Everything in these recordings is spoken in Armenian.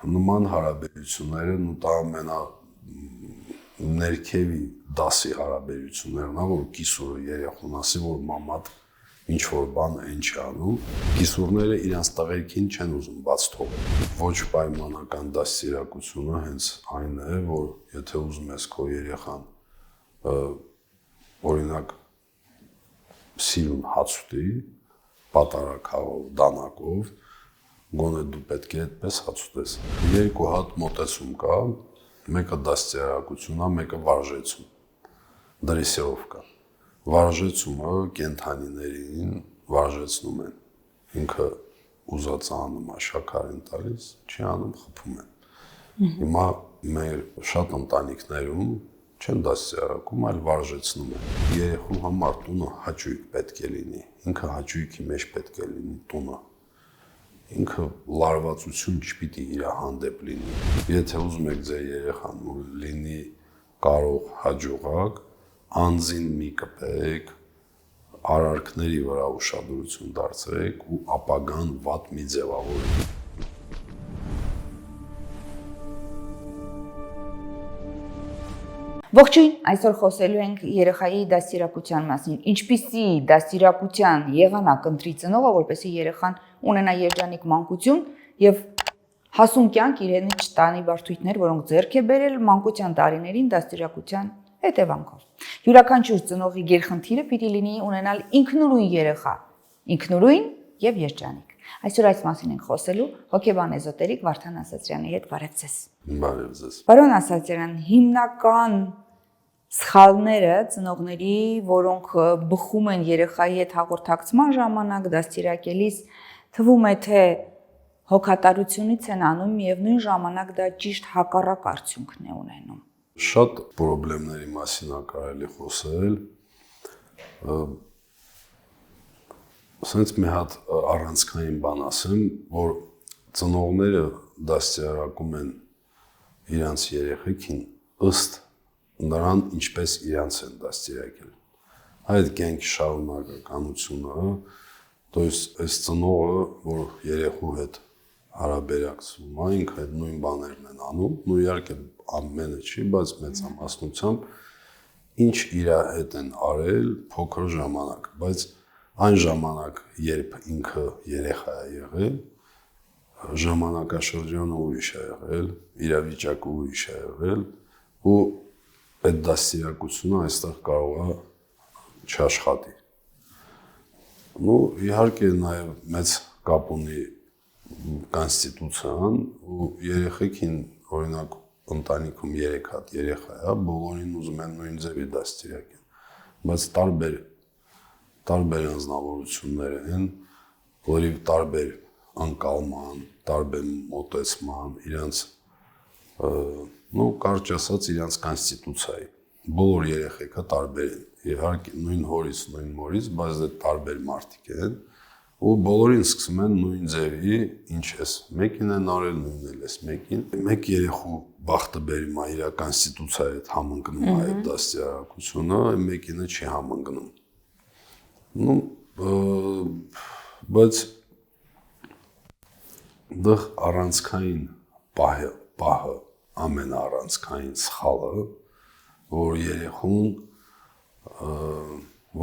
նման հարաբերությունները ու դա ամենա ներքևի դասի հարաբերություններն ա, որ կիսուրը երեխուն ասի, որ մամատ ինչ-որ բան են չի անում, կիսուրները իրանց տղերքին չեն ուզում բաց թողել։ Ոչ պայմանական դաստիարակությունը հենց այն է, որ եթե ուզում ես քո երեխան օրինակ սիրուն հաց ուտի, պատարակով, դանակով, գոնե դու պետք է այդպես հաց ուտես։ Երկու հատ մոտեցում կա, մեկը դաստիարակություն է, մեկը վարժեցում, դրեսիրովկա։ Վարժեցումը կենդանիներին վարժեցնում են, ինքը ուզած անում է շաքար են տալիս, չի անում խփում են։ Հիմա մեր շատ ընտանիքներում չեն դաստիարակում, այլ վարժեցնում են։ Երեխու համար տունը հաճույք պետք է լինի, ինքը հաճույքի մեջ պետք է լինի տունը։ Ինքը լարվածություն չպիտի իր հանդեպ լինի։ Եթե ուզում եք ձեր երեխան լինի կարող հաջողակ, անձին մի կպեք, արարքների վրա ուշադրություն դարձրեք ու ապագան վատ մի ձևավորեք։ Ողջույն, այսօր խոսելու ենք երեխայի դաստիարակության մասին։ Ինչպիսի դաստիարակության եղանակ ընտրի ծնողը, որպեսզի երեխան ունենա երջանիկ մանկություն եւ հասուն կյանք իրենից չտանի բարդույթներ, որոնք ձեռք է բերել մանկության տարիներին դաստիարակության հետևանքով։ Յուրաքանչյուր ծնողի գերխնդիրը պիտի լինի ունենալ ինքնուրույն երեխա, ինքնուրույն եւ երջանիկ։ Այսօր այս մասին ենք խոսելու հոգեբան էզոտերիկ Վարդան Ասատրյանի հետ։ Բարև ձեզ։ Բարև ձեզ։ Պարոն Ասատրյան, հիմնական սխալները ծնողների, որոնք բխում են երեխայի հետ հաղորդակցման ժամանակ դաստիարակելիս, թվում է թե հոգատարությունից են անում եւ նույն ժամանակ դա ճիշտ հակառակ արդյունքն է ունենում։ Շատ խնդիրների մասին է կարելի խոսել։ Սենց մի հատ առանցքային բան ասեմ, որ ծնողները դաստիարակում են իրանց երեխեքին ըստ նրան ինչպես իրանց են դաստիարակել։ Այդ կյանքի շարունակականությունը, то есть այս ծնողը, որ երեխու հետ հարաբերակցվում է, ինքը այդ նույն բաներն են անում, ու իհարկե ամենը չի, բայց մեծամասնությամբ ինչ իր հետ են արել փոքր ժամանակ, բայց այն ժամանակ, երբ ինքը երեխա է եղել, ժամանակաշրջանը ուրիշ է եղել, իրավիճակը ուրիշ է եղել, ու այդ դաստիարակությունը այստեղ կարող է չաշխատի։ Ну, իհարկե նաև մեծ կապ ունի կոնստիտուցիան ու երեխեքին, օրինակ ընտանիքում 3 հատ երեխա է, բոլորին ուզում են նույն ձևի դաստիարակել, բայց տարբեր անձնավորություններ են, որի տարբեր անկալման, տարբեր մոտեցման, իրանց կարճ ասած իրանց կոնստիտուցիայի։ Բոլոր երեխեքը տարբեր են, իհարկե նույն հորից, նույն մորից, բայց դա տարբեր մարդիկ են, ու բոլորին սկսում են նույն ձևի, ինչ ես մեկին են արել, նույնն էլ ես մեկին։ Մեկ երեխու բախտը բերում է իր կոնստիտուցիայի հետ համընկնում է այդ դաստիարակությունը, մեկինը չի համընկնում։ Բայց դա առանցքային պահը ամենաառանցքային սխալը, որ երեխուն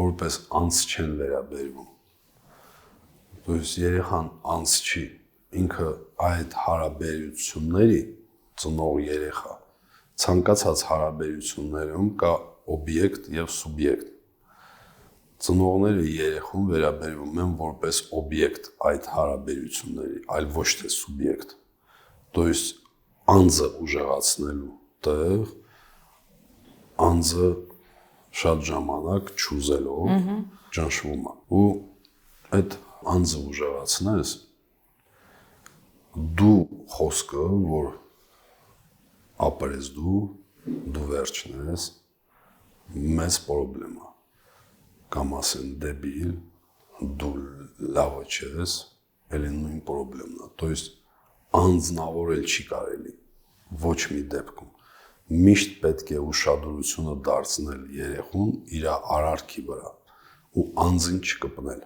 որպես անձ չեն վերաբերվում։ То есть երեխան անձ չի, ինքը այդ հարաբերությունների ծնող երեխա, ցանկացած հարաբերություններում կա օբյեկտ եւ սուբյեկտ։ Ծնողները երեխուն վերաբերվում են որպես օբյեկտ այդ հարաբերությունների, այլ ոչ թե սուբյեկտ։ То есть անձը ուժեղացնելու տեղ, անձը շատ ժամանակ չուզելով ճնշվում է։ Ու այդ անձը ուժեղացնես, դու խոսքը, որ ապրես դու վերջն ես, մեծ պրոբլեմ է։ Կամ ասեն դեբիլ, դու լավը չես, էլի նույն պրոբլեմն է։ То есть անձնավորել չի կարելի ոչ մի դեպքում։ Միշտ պետք է ուշադրությունը դարձնել երեխուն իր արարքի վրա ու անձին չկպնել,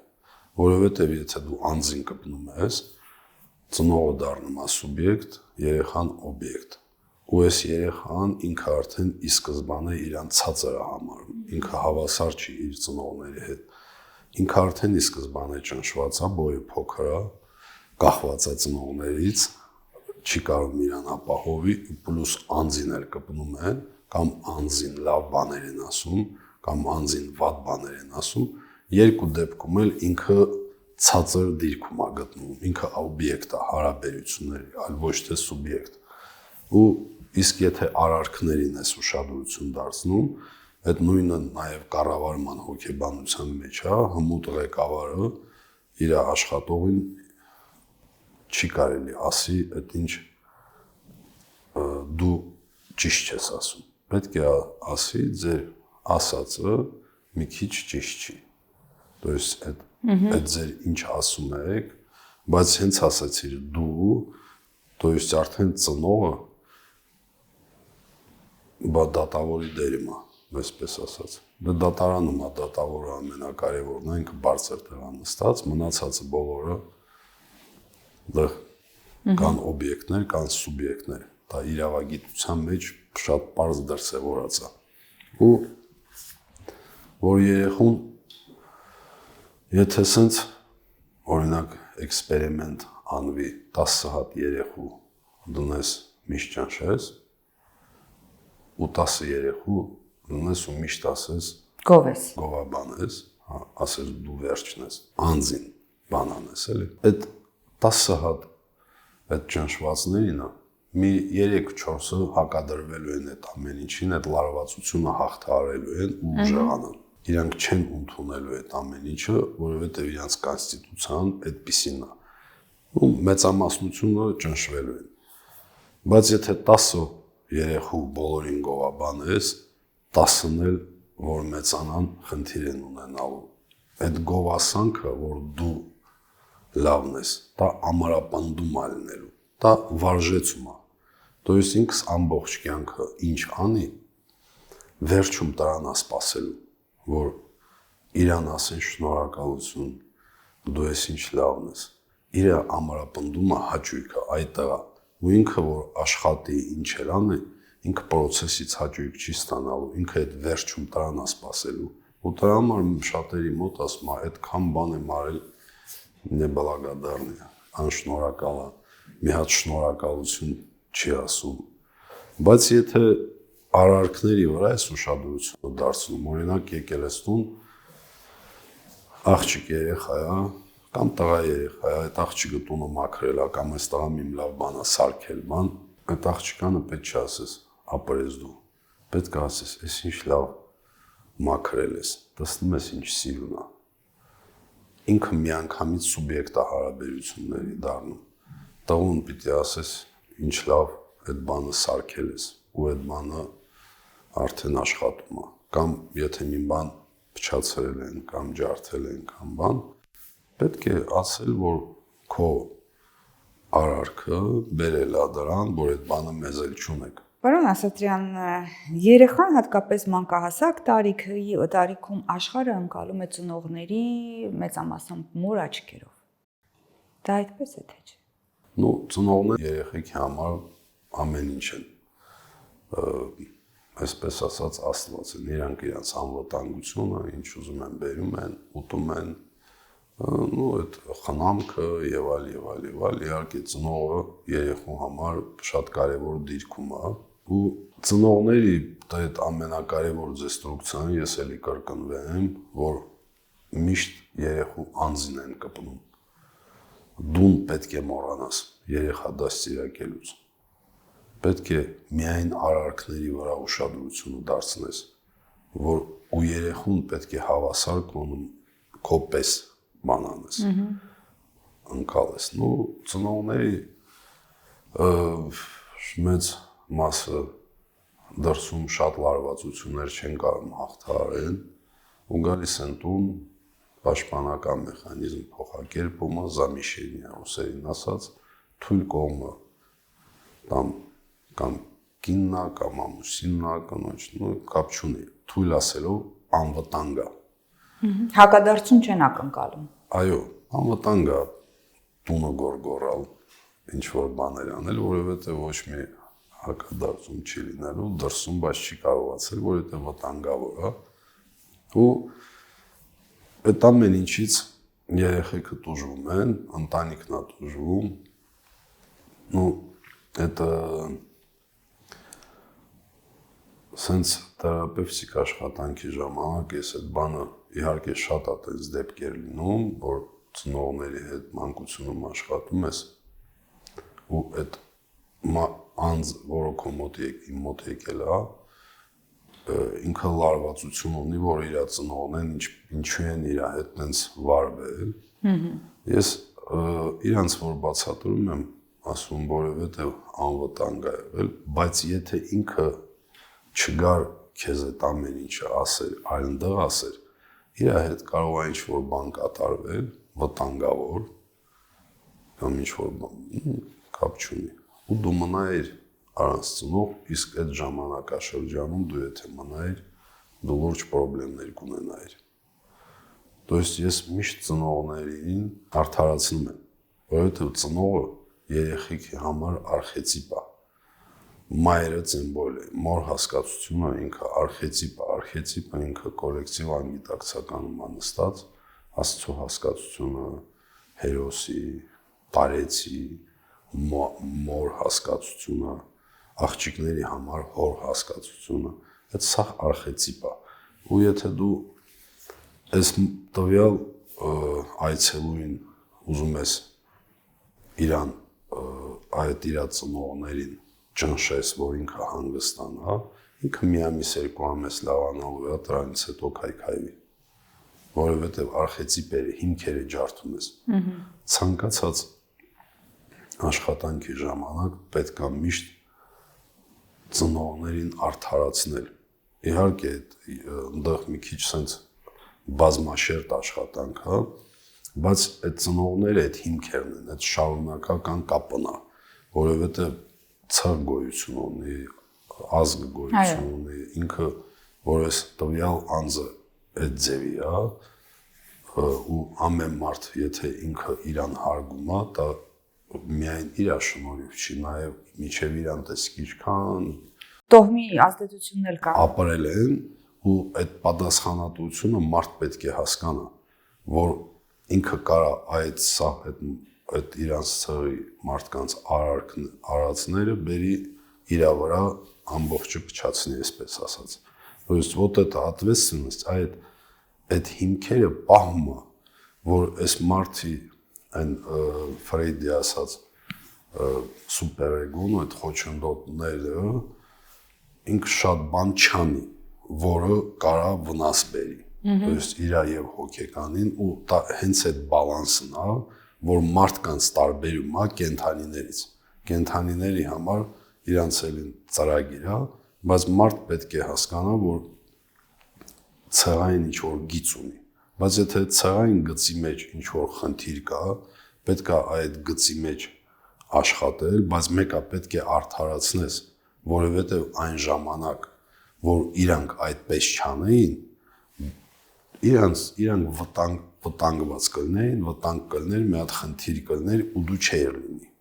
որովհետև եթե դու անձին կպնում ես, ծնողը դառնում է սուբյեկտ, երեխան օբյեկտ։ Ու այս երեխան ինքը արդեն ի սկզբանե իրան ցածր է համարում, ինքը հավասար չի իր ծնողների հետ։ Ինքը արդեն ի սկզբանե ճնշված է, բոյը փոքր է, կախված է ծնողներից, չի կարող իրան ապահովի, պլյուս անձին էլ կպնում են, կամ անձին լավ բաներ են ասում, կամ անձին վատ բաներ են ասում, երկու դեպքում էլ ինքը ցածր դիրքում է գտնվում, ինքը օբյեկտ է հարաբերությունների, այլ ոչ թե սուբյեկտ։ Ու իսկ եթե արարքներին ես ուշադրություն դարձնում, այդ նույնը նաև կառավարման հոգեբանության մեջ է, հմուտ ղեկավարը իր աշխատողին չի կարելի ասի, այդ ինչ դու ճիշտ ես ասում։ Պետք է ասի ձեր ասածը մի քիչ ճիշտ չի։ То есть այդ ձեր ինչ ասում եք, բայց հենց ասացիր դու, то есть արդեն ծնողը բա դատավորի դերում է, այսպես ասած։ Դա դատարանում է, դատավորը ամենակարևորն է, ինքը բարձր տեղ նստած, մնացածը բոլորը դա կան օբյեկտներ, կան սուբյեկտներ։ Դա իրավագիտության մեջ շատ պարզ դրսևորած է։ Ու որ երեխուն եթե սենց օրինակ էքսպերիմենտ անվի 10 հատ երեխու դնես միշտ ճնշես ու 10 երեխու դնես ու միշտ ասես գովաբանես, ասես դու վերջն ես, անձին բանանես էլի։ Այդ 10 հատ այդ ճնշվածներինը մի 3-4-ը հակադրվելու են այդ ամեն ինչին, այդ լարվածությունը հաղթահարելու են ու ուժեղանան։ Իրանք չեն ընդունելու այդ ամեն ինչը, որովհետև իրանց կոնստիտուցիան այդպիսին է։ Ու մեծամասնությունը ճնշվելու են։ Բայց եթե 10 երեխու բոլորին գովաբանես, 10-ն էլ որ մեծանան խնդիր են ունենալու։ Այդ գովասանքը, որ դու լավն ես, դա ամրապնդում է լինելու, դա վարժեցում է։ То есть ինքս ամբողջ կյանքը ինչ անի, վերջում դրան է սպասելու, որ իրան ասեն շնորհակալություն, դու ես ինչ լավն ես։ Իրա ամրապնդումը հաճույքը այդտեղ է։ Ու ինքը որ աշխատի ինչ էլ անի, ինքը process-ից հաճույք չի ստանալու, ինքը այդ վերջում դրան է սպասելու։ Ու դրա համար շատերի մոտ ասում է, այդքան բան եմ արել, նեբլագադարնի, անշնորհակալ է, մի հատ շնորհակալություն չի ասում։ Բայց եթե արարքների վրա ես ուշադրությունը դարձնում, օրինակ եկել ես տուն, աղջիկ երեխա է, կամ տղա երեխա է, այդ աղջիկը տունը մաքրել է, կամ այս տղան իմ լավ բան է սարքել, բան, այդ աղջիկանը պետք չի ասես, ապրես դու, պետք է ասես, այս ինչ լավ մաքրել ես, տեսնում ես ինչ սիրուն է։ Ինքը միանգամից սուբյեկտ է հարաբերությունների դառնում, տղուն պիտի ասես, ինչ լավ այդ բանը սարքել ես, ու այդ բանը արդեն աշխատում է, կամ եթե մի բան փչացրել են, կամ ջարդել են, կամ բան, պետք է ասել, որ քո արարքը բերել է դրան, որ այդ բանը մեզ էլ չունեք։ Պարոն Ասատրյան, երեխան հատկապես մանկահասակ տարիքում աշխարհը ընկալում է ծնողների մեծամասամբ մոր աչքերով։ Դա այդպես է թե չէ։ Ну, ծնողները երեխեքի համար ամեն ինչ են, այսպես ասած աստված են, իրանք իրանց անվտանգությունը, ինչ ուզում են բերում են, ուտում են, ну, այդ խնամքը եւ այլ, իհարկե ծնողը երեխու համար շատ կարեւոր դիրքում է, ու ծնողների այդ ամենակարևոր դեստրուկցիան ես էլի կրկնվեմ, որ միշտ երեխու անձին են կպնում։ Դուն պետք է մոռանաս երեխա դաստիարակելուց։ Պետք է միայն արարքների վրա ուշադրությունը դարձնես, որ ու երեխուն պետք է հավասար քո պես բանանես, ընկալես։ Ну, ծնողների մեծ մասը դրսում շատ լարվածություններ չեն կարող հաղթահարել ու գալիս են տուն պաշտպանական մեխանիզմ փոխակերպումը, զամիշենիա, ռուսերեն ասած, թույլ կողմը կամ կիննա, կամ ամուսիննա, կնոջ, կապ չունի, թույլ ասելով անվտանգ է։ Հակադարձում չեն ակնկալում։ Այո, անվտանգ է տունը գորգորալ, ինչ որ բաներ անել, որովհետեւ ոչ մի հակադարձում չի լինելու դրսում, բայց չի կարողացել, որովհետեւ վտանգավոր է։ Ու այդ ամեն ինչից երեխեքը տուժվում են, ընտանիքն է տուժվում։ Ну, это սենց թերապևտիկ աշխատանքի ժամանակ ես այդ բանը իհարկե շատ է տես դեպքեր լինում, որ ծնողների հետ մանկությունում աշխատում ես ու այդ անձ, որը քո մոտ եկել է, ինքը լարվածություն ունի, որ իր ծնողներն ինչու են իր հետ տենց վարվել։ Ես իրանց որ բացատրում եմ, ասում որովհետև անվտանգ է եղել, բայց եթե ինքը չգար քեզ այդ ամեն ինչը ասել, այլնդեղ ասել, իր հետ կարող է ինչ-որ բան կատարվել, վտանգավոր, կամ ինչ-որ բան, կապ չունի, ու դու մնայիր առանց ծնող, իսկ այդ ժամանակաշրջանում դու եթե մնայիր, դու լուրջ պրոբլեմներ կունենայիր։ То есть ես միշտ ծնողներին արդարացնում եմ, որովհետև ծնողը երեխեքի համար արխետիպ է։ Մայրը ծեմբոլ է, մոր հասկացությունը ինքը արխետիպը ինքը կոլեկտիվ անգիտակցականում է նստած, Աստծո հասկացությունը, հերոսի, տարեցի, մոր հասկացությունը, աղջիկների համար հոր հասկացությունը, այդ սա արխետիպ է։ Ու եթե դու այս տվյալ այցելուին ուզում ես իրան այդ իր ծնողներին ճնշես, որ ինքը հանգստանա, ինքը մի ամիս երկու ամիս լավանալու է, դրանից հետո քայքայվի, որովհետև արխետիպերի հիմքերը ջարդում ես։ Ցանկացած աշխատանքի ժամանակ պետք է միշտ ծնողներին արդարացնել։ Իհարկե, այնտեղ մի քիչ սենց բազմաշերտ աշխատանք է, բայց այդ ծնողները այդ հիմքերն են, այդ շարունակական կապն է, որովհետև ցավ գոյություն ունի, ազգ գոյություն ունի, ինքը որ այս տվյալ անձը այդ ձևի է, ու ամեն մարդ, եթե ինքը իրան հարգում է, դա միայն իր շնորհիվ չի, նաև միջև իրան տեսքի ինչքան տոհմի ազդեցությունն էլ կա։ Ապրել են ու այդ պատասխանատվությունը մարդ պետք է հասկանա, որ ինքը կարա այդ իրանց ցեղի մարդկանց արարածները բերի իրա վրա ամբողջը փչացնի, այսպես ասած։ То есть вот эта ответственность, այդ հիմքերը պահում է, որ այս մարդի այն Ֆրեյդի ասած սուպերեգոն, այդ խոչընդոտները ինքը շատ բան չանի, որը կարա վնաս բերի։ То есть իրա եւ հոգեկանին ու հենց այդ բալանսն է, որ մարդկանց տարբերում է կենթանիներից։ Կենթանիների համար իրանց էլ ծրագիր է, բայց մարդ պետք է հասկանա, որ ցեղային ինչ-որ գիծ ունի։ Բայց եթե ցեղային գծի մեջ ինչ-որ խնդիր կա, պետք է այդ գծի մեջ աշխատել, բայց մեկը պետք է արդարացնես, որովհետև այն ժամանակ, որ իրանք այդպես չանեին, իրանք վտանգված կլինեին, վտանգ կլներ, մի հատ խնդիր կլներ ու դու չէիր լինի։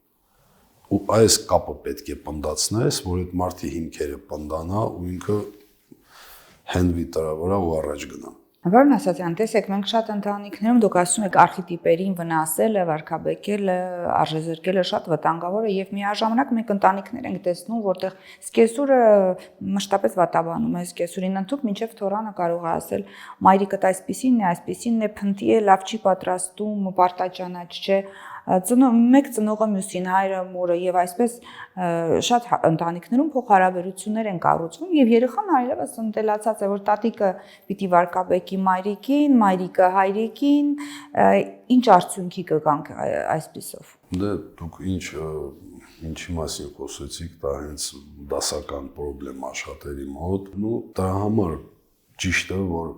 Ու այս կապը պետք է պնդացնես, որ այդ մարդի հիմքերը պնդանա ու ինքը հենվի դրա վրա ու առաջ գնա։ Վարն Ասացյան, տեսեք, մենք շատ ընտանիքներում դուք ասում եք արխետիպերին վնասելը, վարքաբեկելը, արժեզրկելը շատ վտանգավոր է եւ միաժամանակ մենք ընտանիքներ ենք տեսնում, որտեղ սկեսուրը մշտապես վատաբանում է, սկեսուրին ընդհանուր մինչեւ թորանը կարող է ասել մայրիկդ այսպեսին է, փնտի է, լավ չի պատրաստում, պարտաճանաչ չէ, մեկ ծնողը մյուսին, հայրը մորը եւ այսպես շատ ընտանիքներում փոխհարաբերություններ են կառուցվում եւ երեխան այլևս ընտելացած է, որ տատիկը պիտի վարկաբեկի մայրիկին, մայրիկը հայրիկին, ինչ արդյունքի կգանք այսպիսով։ Դե դուք ինչի մասին խոսեցիք, դա հենց դասական խնդրեմ աշխատերի մոտ, դրա համար ճիշտ է, որ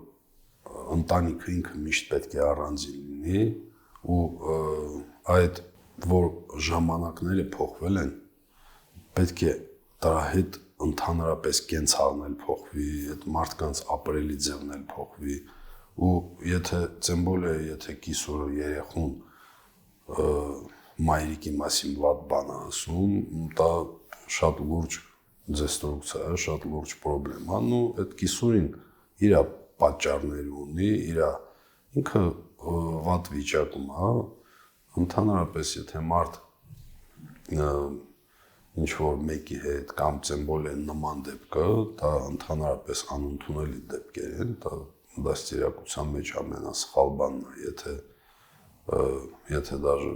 ընտանիքը ինքը միշտ պետք է առանձին լինի ու այդ որ ժամանակները փոխվել են, պետք է դրա հետ ընդհանրապես կենցաղն էլ փոխվի, այդ մարդկանց ապրելի ձևն էլ փոխվի ու եթե ծեմբոլ է, եթե կիսուրը երեխուն մայրիկի մասին վատ բան ասում, դա շատ լուրջ դեստրուկցիա է, շատ լուրջ պրոբլեմա, ու այդ կիսուրին իր պատճառներ ունի, ինքը վատ վիճակում է, ընդհանրապես եթե մարդ ինչ որ մեկի հետ կամ ծեմբոլ են նման դեպքը, դա ընդհանրապես անընդունելի դեպքեր են, դա դաստիարակության մեջ ամենասխալ բանն է, եթե դաժե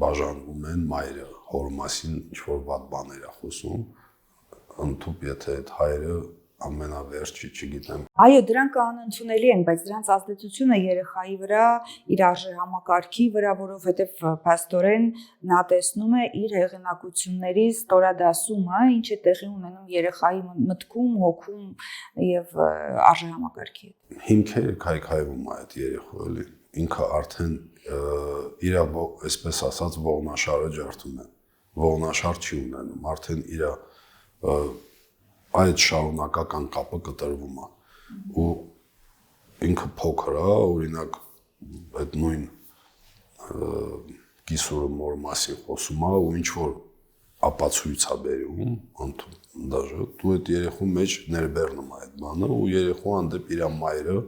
բաժանվում են մայրը հոր մասին ինչ որ վատ բաներ է խոսում, ընդհուպ եթե այդ հայրը ամենավերջի, չգիտեմ։ Այո, դրանք անընդունելի են, բայց դրանց ազդեցությունը երեխայի վրա, իր արժեհամակարգի վրա, որովհետև փաստորեն նա տեսնում է իր հեղինակությունների ստորադասումը, ինչը տեղի ունենում երեխայի մտքում, հոգում եւ արժեհամակարգի հետ։ Հիմքերը քայքայվում է այդ երեխու էլի, ինքը արդեն իր այսպես ասած ողնաշարը ջարդում է, ողնաշար չի ունենում, արդեն իր այդ շարունակական կապը կտրվում է ու ինքը փոքր է, օրինակ այդ նույն կիսուրը մոր մասին խոսում է ու ինչ որ ապացույց է բերում, դաժե դու այդ երեխու մեջ ներբեռնում է այդ բանը ու երեխու հանդեպ իր մայրը,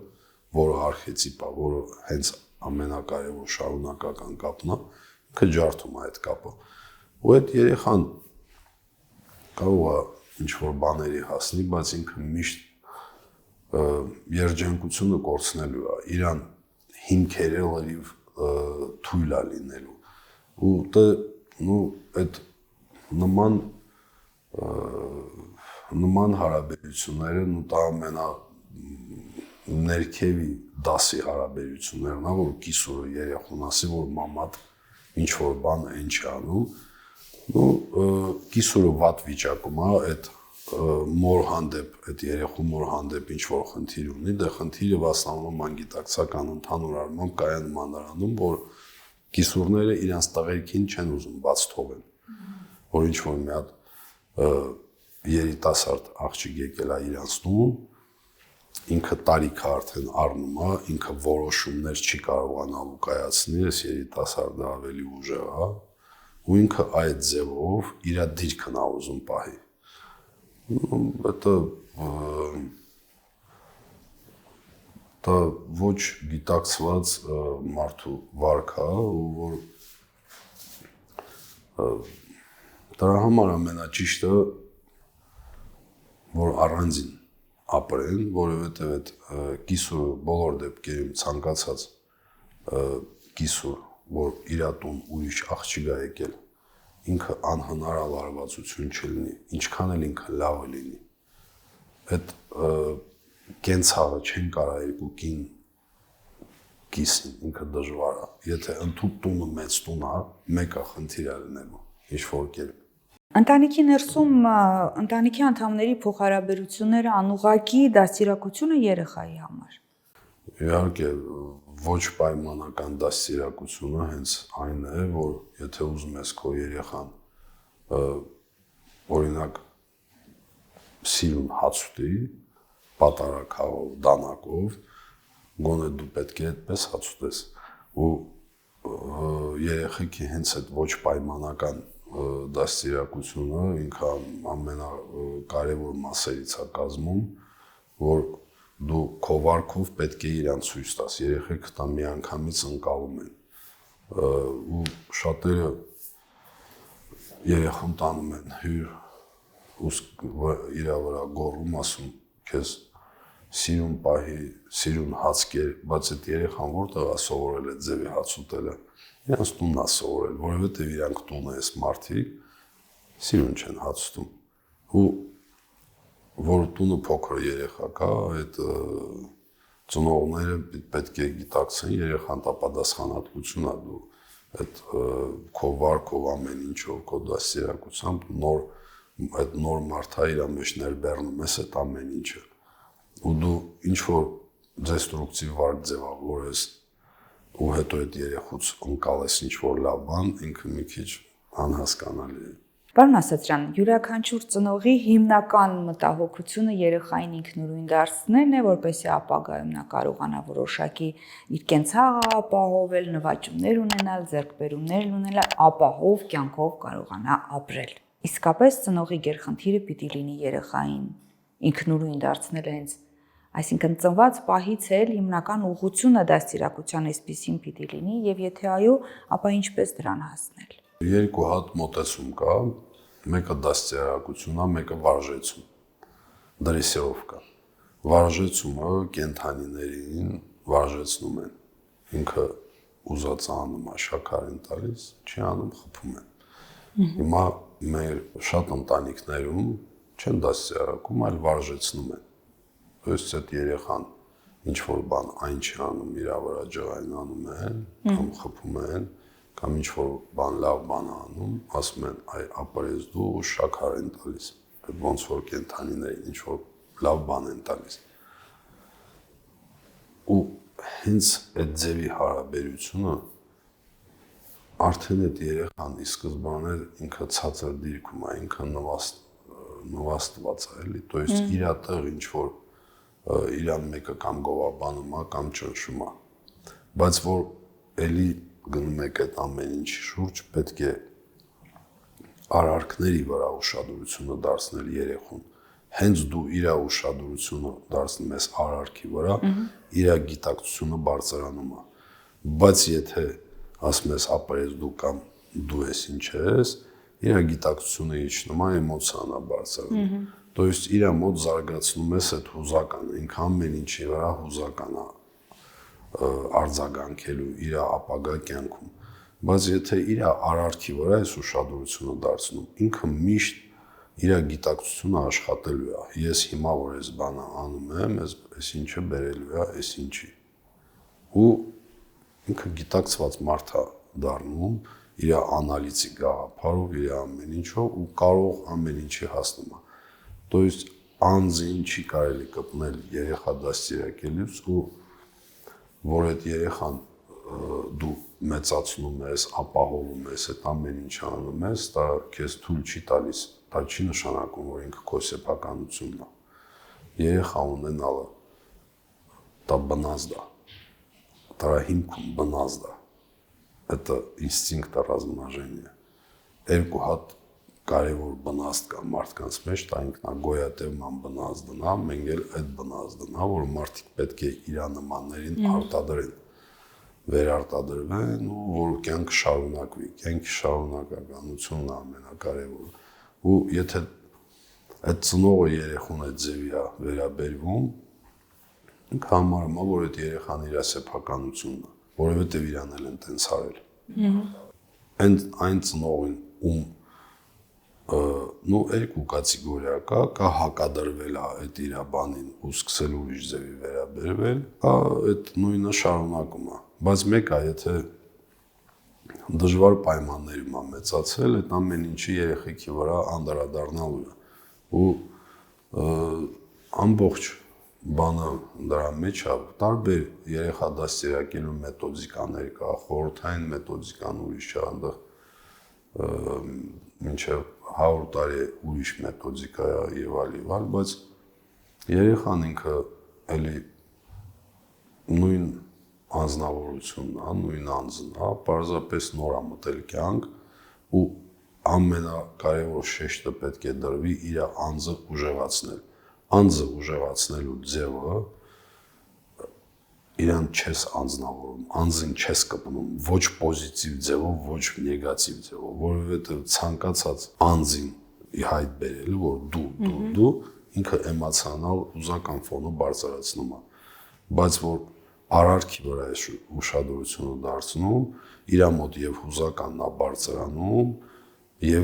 որը արխետիպ է, որը հենց ամենակարևոր շարունակական կապն է, ինքը ջարդում է այդ կապը ու այդ երեխան կարող է ինչ որ բաների հասնի, բայց ինքը միշտ երջանկությունը կորցնելու է, իրան հիմքերը լրիվ թույլ է լինելու ու այդ նման հարաբերությունները դա ամենա ներքևի դասի հարաբերություններն է, որ կիսուրը երեխուն ասի, որ մամատ ինչ որ բան այն չի անում կիսուրը վատ վիճակում է, այդ մոր հանդեպ, այդ երեխու մոր հանդեպ ինչ որ խնդիր ունի, դա խնդիրը վաստանում անգիտակցական ընդհանուր առմամբ կայանում է նրանում, որ կիսուրները իրենց տղերքին չեն ուզում բաց թողեն, որ ինչ որ մի հատ երիտասարդ աղջիկ եկել է իրենց տուն, ինքը տարիքը արդեն առնում է, ինքը որոշումներ չի կարողանալու կայացնի, այս երիտասարդը ավելի ուժեղ է ու ինքը այդ ձևով իր դիրքն է ուզում պահի։ Դա ոչ գիտակցված մարդու վարք է, որ դրա համար ամենաճիշտը, որ առանձին ապրեն, որովհետև այդ կիսուրը բոլոր դեպքերում ցանկացած կիսուր, որ իր տուն ուրիշ աղջիկ է եկել, ինքը անհնար լարվածություն չլինի, ինչքան էլ ինքը լավը լինի։ Այդ կենցաղը չեն կարա երկու կին կիսին, ինքը դժվար է։ Եթե ընդհուպ տունը մեծ տուն է, մեկը խնդիր է լինելու, ինչ որ կերպ։ Ընտանիքի ներսում ընտանիքի անդամների փոխհարաբերությունները անուղղակի դաստիարակություն է երեխայի համար։ Իհարկե, ոչ պայմանական դաստիարակությունը հենց այն է, որ եթե ուզում ես քո երեխան օրինակ սիրուն հաց ուտի, պատարագով, դանակով, գոնե դու պետք է այդպես հաց ուտես ու երեխեքի հենց այդ ոչ պայմանական դաստիարակությունը ինքը ամենակարևոր մասերից է կազմում, որ դու քո վարքով պետք է իրան ցույց տաս, երեխեքը դա միանգամից ընկալում են ու շատերը երեխուն տանում են հյուր ու իր վրա գոռում ասում քեզ սիրուն պահի, սիրուն հաց կեր, բայց այդ երեխան որտեղ է սովորել այդ ձևի հաց ուտելը, իրանց տունն է սովորել, որովհետև իրանք տունը այս մարդիկ սիրուն չեն հաց ուտում ու որ տունը փոքր երեխա կա, այդ ծնողները պետք է գիտակցեն երեխան տա պատասխանատվություն է դու այդ քո վարքով ամեն ինչով քո դաստիարակությամբ այդ նոր մարդը իր մեջ ներբեռնում ես այդ ամեն ինչը ու դու ինչ որ դեստրուկտիվ վարք ձևավորես ու հետո այդ երեխուց ընկալես ինչ որ լավ բան ինքը մի քիչ անհասկանալի է։ Պարոն Ասատրյան, յուրաքանչյուր ծնողի հիմնական մտահոգությունը երեխային ինքնուրույն դարձնելն է, որպեսզի ապագայում նա կարողանա որոշակի իր կենցաղը ապահովել, նվաճումներ ունենալ, ձեռքբերումներ ունենալ, ապահով կյանքով կարողանա ապրել։ Իսկապես ծնողի գերխնդիրը պիտի լինի երեխային ինքնուրույն դարձնելը հենց, այսինքն ծնված պահից էլ հիմնական ուղղությունը դաստիարակության այսպիսին պիտի լինի եւ եթե այո, ապա ինչպես դրան հասնել։ Երկու հատ մոտեցում կա, մեկը դաստիարակություն է, մեկը վարժեցում, դրեսիրովկա։ Վարժեցումը կենդանիներին վարժեցնում են, ինքը ուզած անում է, շաքար են տալիս, չի անում, խփում են։ Հիմա մեր շատ ընտանիքներում չեն դաստիարակում, այլ վարժեցնում են։ Ըստ այդ երեխան ինչ-որ բան այն չի անում, իր վրա ջղային անում են, կամ խփում են, կամ ինչ-որ բան լավ բան անում, ասում են, այ ապրես դու շաքար են տալիս, ոնց որ կենդանիներին ինչ-որ լավ բան են տալիս։ Ու հենց այդ ձևի հարաբերությունը արդեն այդ երեխան ի սկզբանե ինքը ցածր դիրքում է, ինքը նվաստված է, էլի, то есть իր տեղ ինչ-որ իրան մեկը կամ գովաբանում է, կամ ճնշում է, բայց որ էլի գնում եք այդ ամեն ինչի շուրջ, պետք է արարքների վրա ուշադրությունը դարձնել երեխուն, հենց դու իր ուշադրությունը դարձնում ես արարքի վրա, իր գիտակցությունը բարձրանում է, բայց եթե ասում ես ապրես դու կամ դու ես ինչ ես, իր գիտակցությունը իջնում է, էմոցիան է բարձրանում, то есть իր մոտ զարգացնում ես այդ հուզականը, ինքը ամեն ինչի վրա հուզական է արձագանքելու իր ապագա կյանքում, բայց եթե իր արարքի վրա ես ուշադրությունը դարձնում, ինքը միշտ իր գիտակցությունը աշխատելու է, ես հիմա որ այս բանը անում եմ, այս ինչը բերելու է, այս ինչի, ու ինքը գիտակցված մարդ է դառնում, իր անալիզիկ գաղափարով, իր ամեն ինչով ու կարող ամեն ինչի հասնում է, то есть անձին չի կարելի կպնել երեխա դաստիարակելուց ու որ այդ երեխան դու մեծացնում ես, ապահովում ես, այդ ամեն ինչ անում ես, դա քեզ թույլ չի տալիս, դա չի նշանակում, որ ինքը քո սեփականությունն է։ Երեխա ունենալը դա բնազդ է, դա հիմքում բնազդ է, это ինստինկտ размножения։ Երկու հատ կարևոր բնազդ կա մարդկանց մեջ, դա ինքնագոյատևման բնազդն է, մենք էլ այդ բնազդն է, որ մարդիկ պետք է իր նմաններին արտադրեն, վերարտադրվեն ու որ կյանքը շարունակվի, կյանքի շարունակականությունն է ամենակարևորը։ Ու եթե այդ ծնողը երեխուն այդ ձևի է վերաբերվում, ինքը համարում է, որ այդ երեխան իր սեփականությունն է, որովհետև իրան էլ են տենց արել։ Այն ծնողին, ում երկու կատեգորիա կա հակադրվել է այդ իր բանին ու սկսել ուրիշ ձևի վերաբերվել, կա այդ նույնը շարունակում է, բայց մեկը եթե դժվար պայմաններում է մեծացել, այդ ամեն ինչի երեխեքի վրա անդրադառնալու է ու ամբողջ բանը դրա մեջ է, տարբեր երեխա դաստիարակելու մեթոդիկաներ կա, խորհրդային մեթոդիկան ուրիշ է, այնտեղ մինչև 100 տարի ուրիշ մեթոդիկա է եւ այլ, բայց երեխան ինքը էլի նույն անձնավորությունն է, նույն անձն է, պարզապես նոր է մտել կյանք ու ամենակարևոր շեշտը պետք է դրվի իր անձը ուժեղացնել։ Անձը ուժեղացնելու ձևը իրան չես անձնավորում, անձին չես կպնում, ոչ պոզիտիվ ձևով, ոչ նեգատիվ ձևով, որովհետև ցանկացած անձին հայտ բերելու, որ դու, ինքը էմոցիոնալ հուզական ֆոնը բարձրացնում է, բայց որ արարքի վրա է ուշադրությունը դարձնում, իր մոտ եւ հուզականն է բարձրանում եւ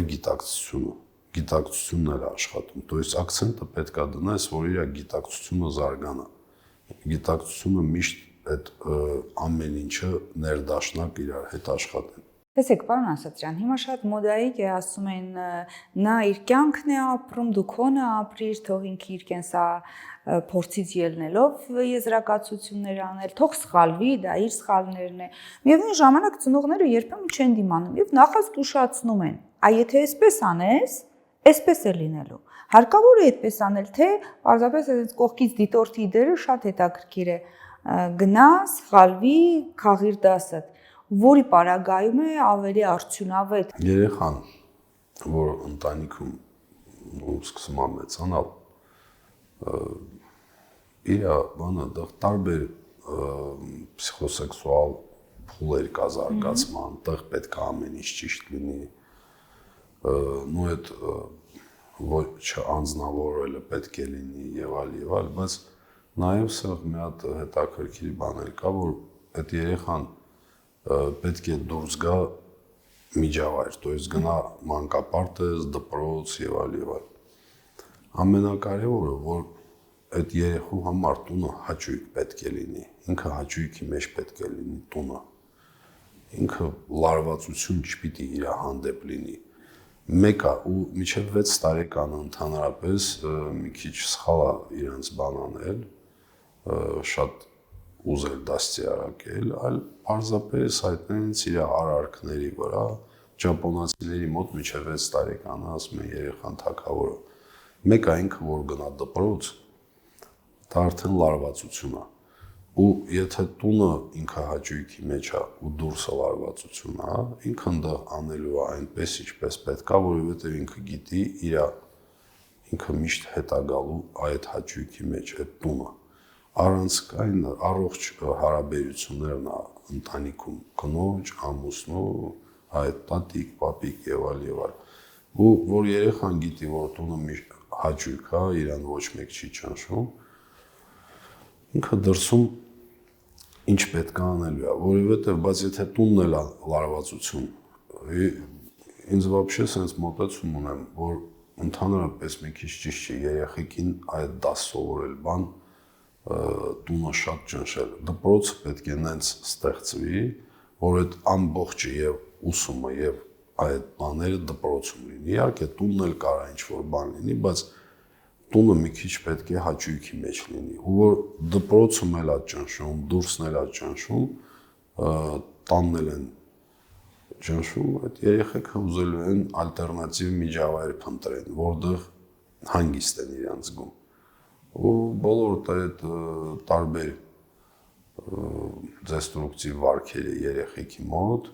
գիտակցությունն էլ աշխատում, то есть акцենտը պետք է դնես, որ իր գիտակցությունը զարգանա, գիտակցությունը միշտ այդ ամեն ինչը ներդաշնակ իրար հետ աշխատեն։ Տեսեք, պարոն Ասատրյան, հիմա շատ մոդայիկ է, ասում են նա իր կյանքն է ապրում, դու քոնը ապրիր, թող ինքը իր կենսա փորձից ելնելով եզրակացություններ անել, թող սխալվի, դա իր սխալներն է։ Միևնույն ժամանակ ծնողները երբեմն չեն դիմանում եւ նախազգուշացնում են։ այ եթե այսպես անես, այսպես է լինելու։ Հարկավոր է այդպես անել, թե պարզապես այս կողքից դիտորդի դերը շատ հետաքրքիր է։ Գնաս, խալվի, խաղիր դասդ, որի պարագայում է ավելի արդյունավետ։ Երեխան, որ ընտանիքում սկսում է մեծանալ, իր բանը տարբեր պսիխոսեքսուալ փուլեր կա զարգացման, տեղ պետք է ամեն ինչ ճիշտ լինի, նույն այդ ոչ անձնավորելը պետք է լինի եւ այլ, բայց նաեւ սա մի հատ հետաքրքիր բաներ կա, որ այդ երեխան պետք է դուրս գա միջավայր, то есть գնա մանկապարտեզ, դպրոց եւ այլ։ Ամենակարևորը, որ այդ երեխու համար տունը հաճույք պետք է լինի, ինքը հաճույքի մեջ պետք է լինի տունը, ինքը լարվածություն չպիտի իր հանդեպ լինի։ Մեկը ու մինչև 6 տարեկանը ընդհանրապես մի քիչ սխալ է իրենց բան անել, շատ ուզել դաստիարակել, այլ պարզապես հայտնենց իր արարքների վրա, ճապոնացիների մոտ մինչև 6 տարեկանը ասում են երեխան թագավորը։ Մեկը ինքը որ գնա դպրոց, դա արդեն լարվածություն է։ Ու եթե տունը ինքը հաճույքի մեջ է ու դուրսը լարվածություն է, ինքը դա անելու է այնպես ինչպես պետք է, որովհետև ինքը գիտի ինքը միշտ հետ է գալու այդ հաճույքի մեջ, այդ տունը։ Առանցքային առողջ հարաբերություններն է ընտանիքում, կնոջ, ամուսնու, այդ տատիկ, պապիկ եւ այլ։ Ու որ երեխան գիտի, որ տունը միշտ հաճույք է, իրան ոչ մեկ չի ճնշում, ինքը դրսում ինչ պետք է անելու է, որովհետև բայց եթե տունն էլ լարվածություն, ինձ вообще sense մոտեցում ունեմ, որ ընդհանրապես մի քիչ ճիշտ չի երեխեքին այդ դաս սովորել բան, տունը շատ ճնշել։ Դպրոցը պետք է նենց ստեղծվի, որ այդ ամբողջը եւ ուսումը եւ այդ բաները դպրոցում լինի։ Իհարկե տունն էլ կարա ինչ-որ բան լինի, բայց տունը մի քիչ պետք է հաճույքի մեջ լինի, ու որ դպրոցում էլ է ճնշում, դուրսն էլ է ճնշում, տանն էլ են ճնշում, այդ երեխեքը ուզելու են ալտերնատիվ միջավայր փնտրեն, որտեղ հանգիստ են իրենց զգում։ Ու բոլոր այդ տարբեր դեստրուկտիվ վարքերը երեխեքի մոտ,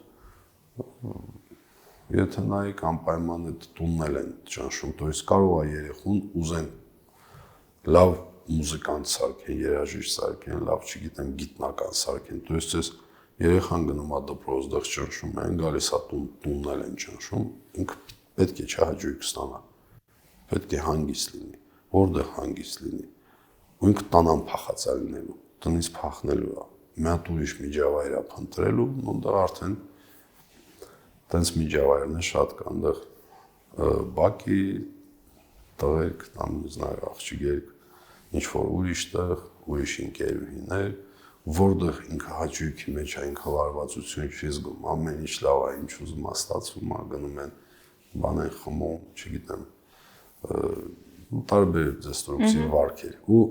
եթե նայեք անպայման այդ տունն էլ են ճնշում, то есть կարող է երեխուն ուզեն լավ մուզիկանտ սարքեն, երաժիշտ սարքեն, լավ չգիտեմ գիտնական սարքեն, то есть այս երեխան գնում է դպրոց, դեռ ճնշում են, գալիս է տունն էլ են ճնշում, ինքը պետք է չհաճույք ստանա, պետք է հանգիստ լինի, որտեղ հանգիստ լինի, ու ինքը տանան փախած է լինելու, տնից փախնելու է, մի հատ ուրիշ միջավայր է փնտրելու, ու դա արդեն տենց միջավայրն է շատ կան, դեռ բակի, տղերք, там, не знаю, աղջիկերք, ինչ-որ ուրիշ տեղ, ուրիշ ընկերուհիներ, որտեղ ինքը հաճույքի մեջ է, ինքը լարվածություն չի զգում, ամեն ինչ լավ է, ինչ ուզում է ստացվում է, գնում են, բան են խմում, չգիտեմ, տարբեր դեստրուկտիվ վարքեր, ու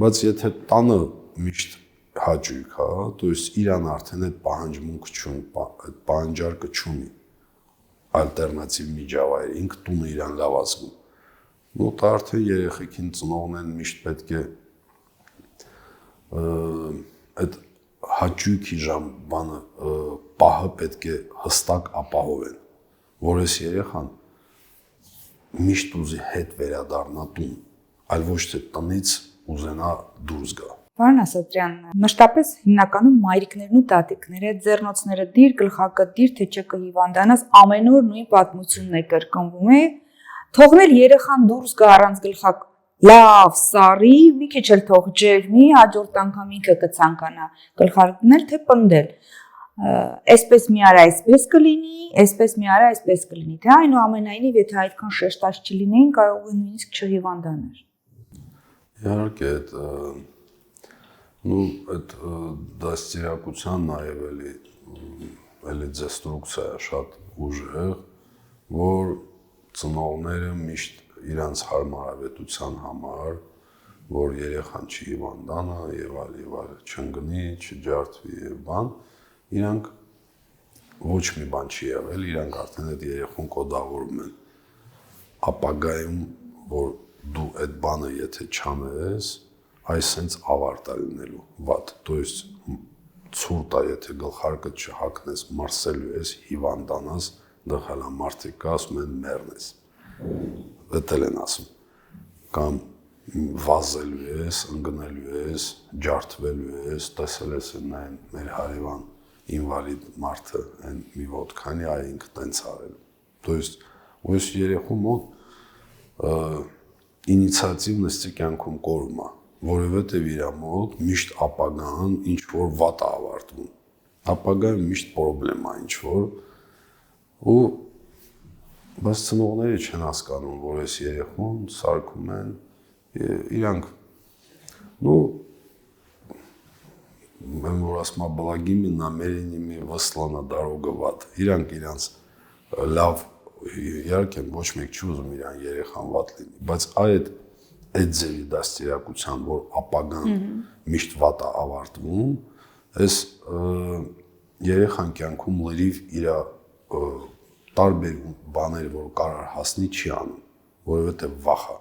բայց եթե տանը միշտ հաճույք է, то есть իրան արդեն այդ պահանջմունքը չունի, այդ պահանջարկը չունի, ալտերնատիվ միջավայր, ինքը տունը իրան լավ ազգում։ Ու դա արդեն երեխեքին ծնողներն միշտ պետք է այդ հաճույքի բանը պահը պետք է հստակ ապահովեն, որ այս երեխան միշտ ուզի հետ վերադառնա տուն, այլ ոչ թե տնից ուզենա դուրս գա։ Պարոն Ասատրյան, մշտապես հիմնականում մայրիկներն ու տատիկները, ձեռնոցները դիր, գլխակը դիր, թե չէ կհիվանդանաս, ամեն օր նույն պատմությունն է կրկնվում է, թողնել երեխան դուրս գա առանց գլխակ, լավ, սարի, մի քիչ էլ թող ջերմի, հաջորդ անգամ ինքը կցանկանա գլխարկնել, թե պնդել։ Այսպես մի արա այսպես կլինի, այսպես մի արա այսպես կլինի, թե այնուամենայնիվ եթե այդքան շեշտած չլինեին, կարող է նույնիսկ չհիվանդաներ։ Իհարկե, այդ դաստիարակության նաև էլի դեստրուկցիա է շատ ուժեղ, որ ծնողները միշտ իրանց հարմարավետության համար, որ երեխան չի հիվանդանա եւ այլ չընկնի, չջարդվի եւ բան, իրանք ոչ մի բան չի եղել, իրանք արդեն այդ երեխուն կոդավորում են ապագայում, որ դու այդ բանը եթե չանես, այս հենց ավարտ է լինելու վատ, то есть ցուրտ է, եթե գլխարկդ չհակնես, մրսելու ես, հիվանդանաս, դխալա մարդիկ կա, ասում են մեռնես, դել են ասում, կամ վազելու ես, ընկնելու ես, ջարդվելու ես, տեսել ես այն մեր հարևան ինվալիդ մարդը, այն մի ոտքանի այ ինքը տենց արել, то есть այս երեխու մոտ ինիցիատիվն ըստ կյանքում կորում է, որովհետև իր մոտ միշտ ապագան ինչ որ վատ է ավարտվում, ապագայում միշտ պրոբլեմ է ինչ որ ու բայց ծնողները չեն հասկանում, որ այս երեխուն սարքում են իրանք mən որ ասма благими намерениями выслана дорога в ад, իրանք իրանց լավ իհարկե ոչ մեկ չի ուզում իրան երեխան վատ լինի, բայց այդ ձևի դաստիարակության, որ ապագան միշտ վատ է ավարտվում, այս երեխան կյանքում լրիվ իր տարբեր բաներ, որ կարող հասնի, չի անում, որովհետև վախ է,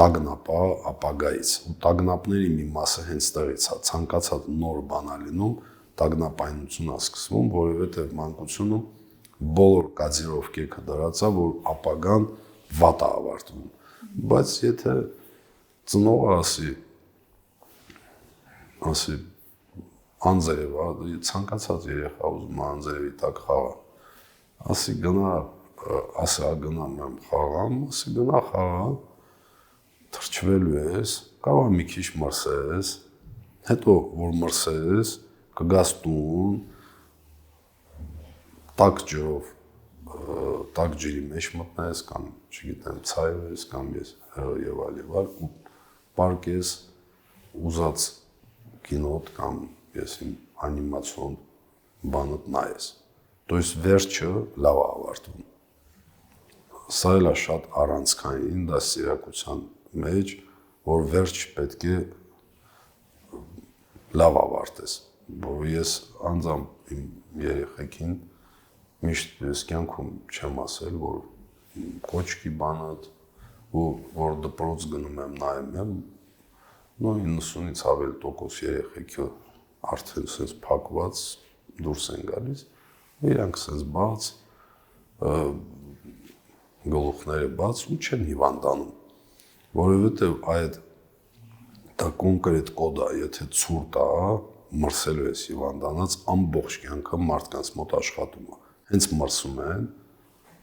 տագնապ է ապագայից, ու տագնապների մի մասը հենց տեղից է, ցանկացած նոր բան է լինում, տագնապայնություն է սկսվում, որովհետև մանկությունում բոլոր կադիրովկեքը դրած է, որ ապագան վատ է ավարտվում, բայց եթե ծնողը ասի անձրև, ցանկացած երեխա ուզում է անձրևի տակ խաղա, ասի գնա մեմ խաղամ, ասի գնա խաղա, թրջվելու ես, կարող մի քիչ մրսես, հետո որ մրսես, կգաս տուն, տաք ջրով, տաք ջրի մեջ մտնես կամ, չգիտեմ, ցայվես կամ ես եւ այլ ու պարկես ուզած կինոտ կամ ես իմ անիմացիոն բանդ նայես, то есть վերջը լավ է ավարտվում, սա էլ է շատ առանցքային դաստիարակության մեջ, որ վերջ պետք է լավ ավարտես, որ ես անձամբ իմ երեխեքին միշտ ես կյանքում չեմ ասել, որ կոչքի բանդ ու որ դպրոց գնում եմ նայում եմ, 90-ից ավել տոկոս երեխեքը արդեն սենց փակված դուրս են գալիս, իրանք սենց բաց, գլուխները բաց ու չեն հիվանդանում, որովհետև այդ դա կոնկրետ կոդ է, եթե ցուրտ է, մրսելու ես հիվանդանած, ամբողջ կյանքը մարդկանց մոտ աշխատում է, հենց մրսում են,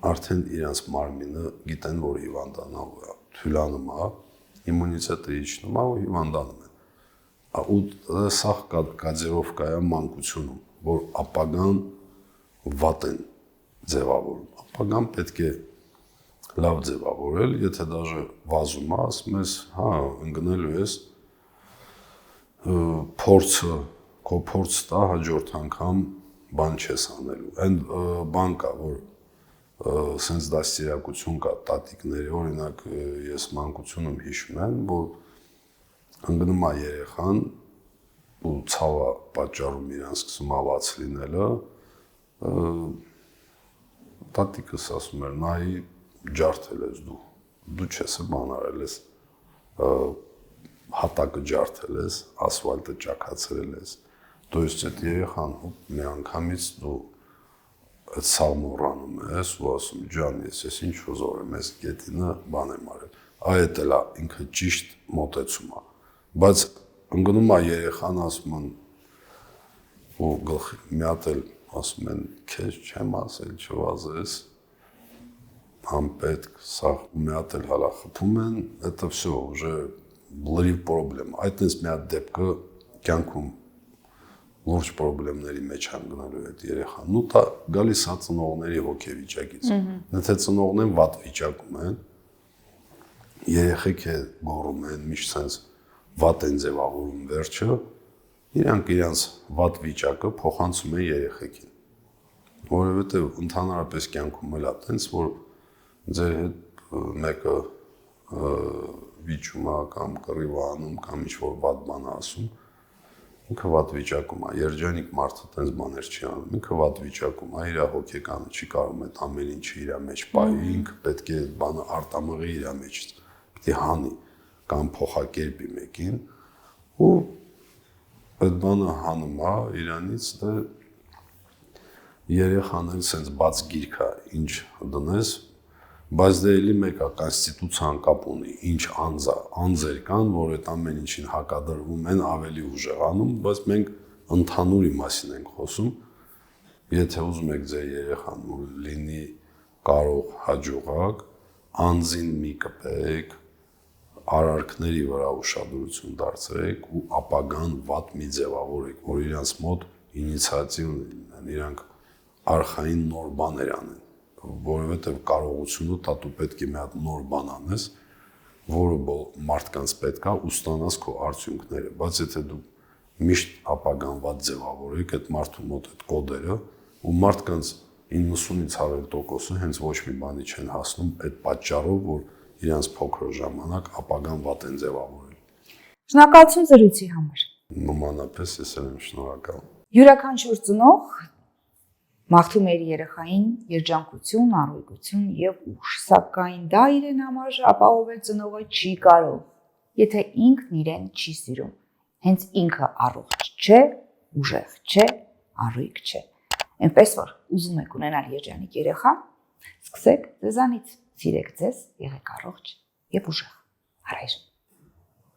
արդեն իրանց մարմինը գիտեն, որ հիվանդանալու է, թույլանում է, իմունիտետը իջնում է ու հիվանդանում են, ու սա կադիրովկա է մանկությունում, որ ապագան վատ են ձևավորում, ապագան պետք է լավ ձևավորել, եթե դաժե վազում է, ասում ես, հա, ընկնելու ես, փորձը, քո փորձ տա, հաջորդ անգամ բան չես անելու, այն բան կա, որ սենց դաստիարակություն կա տատիկների, օրինակ ես մանկությունում հիշում եմ, որ ընկնում է երեխան ու ցավը պատճառում իրան սկսում ալաց լինելը, տատիկս ասում էր, նայի ջարդել ես դու չես բան արել ես, հատակը ջարդել ես, ասֆալտը ճաքացրել ես, то есть այդ երեխան մի անգամից դու այդ սալմորանում ես ու ասում ջան ես ինչ հոզոր եմ ես գետինը բան եմ արել, այդ էլ է ինքը ճիշտ մոտեցում է, բայց ընկնում է երեխան ասում են ու գլխի մի հատ էլ ասում են քեզ չեմ ասել չվազես անպետք սա մի հատ էլ հալա խփում են, это всё уже լրիվ պրոբլեմ, այդպես մի հատ դեպքը կյանքում լուրջ պրոբլեմների մեջ հանգնելու այդ երեխան, ու դա գալիս է ծնողների հոգեվիճակից, եթե ծնողներն վատ վիճակում են, երեխեք է գոռում են, միշտ sense վատ են ձևավորում վերջը, իրանք իրանց վատ վիճակը փոխանցում են երեխեքին, որովհետև ընդհանրապես կյանքում էլ է տենց, որ ձեր հետ մեկը վիճում է կամ կռիվ անում կամ ինչ-որ վատ բան ասում, ինքը վատ վիճակում է, երջանիկ մարդը տենց բաներ չի անում, ինքը վատ վիճակում է, իր հոգեկանը չի կարող այդ ամեն ինչը իր մեջ պահի, ինքը պետք է բանը արտամղի իր մեջից, պիտի հանի կամ փոխակերպի մեկին ու այդ բանը հանում է իրանից դե երեխան էլ սենց բաց գիրք է, ինչ դնես, բայց դե էլի մեկը կոնստիտուցիան կապ ունի, ինչ անձեր կան, որ այդ ամեն ինչին հակադրվում են ավելի ուժեղանում, բայց մենք ընդհանուրի մասին ենք խոսում, եթե ուզում եք ձեր երեխան որ լինի կարող հաջողակ, անձին մի կպեք, արարքների վրա ուշադրություն դարձրեք ու ապագան վատ մի ձևավորեք, որ իրանց մոտ ինիցիատիվ ունենան, իրանք արխային նոր բաներ անեն, որովհետև կարողությունը տա դու պետք է մի հատ նոր բան անես, որը մարդկանց պետք է ու ստանաս քո արդյունքները, բայց եթե դու միշտ ապագան վատ ձևավորեք այդ մարդու մոտ այդ կոդերը ու մարդկանց 90-ից 100%-ը հենց ոչ մի բանի չեն հասնում այդ պատճառով, որ իրանց փոքր ժամանակ ապագան վատ են ձևավորել։ Շնորհակալություն զրույցի համար։ Նմանապես ես եմ շնորհակալ։ Յուրաքանչյուր ծնող մաղթում էր երեխային երջանկություն, առողջություն եւ ուժ, սակայն դա իրեն համար ապահովել ծնողը չի կարող, եթե ինքն իրեն չի սիրում։ Հենց ինքը առողջ չէ, ուժեղ չէ, առույգ չէ։ Այնպես որ ուզում եք ունենալ երջանիկ երեխա, սկսեք ձեզանից, սիրեք ձեզ, եղեք առողջ եւ ուժեղ։ Առայժմ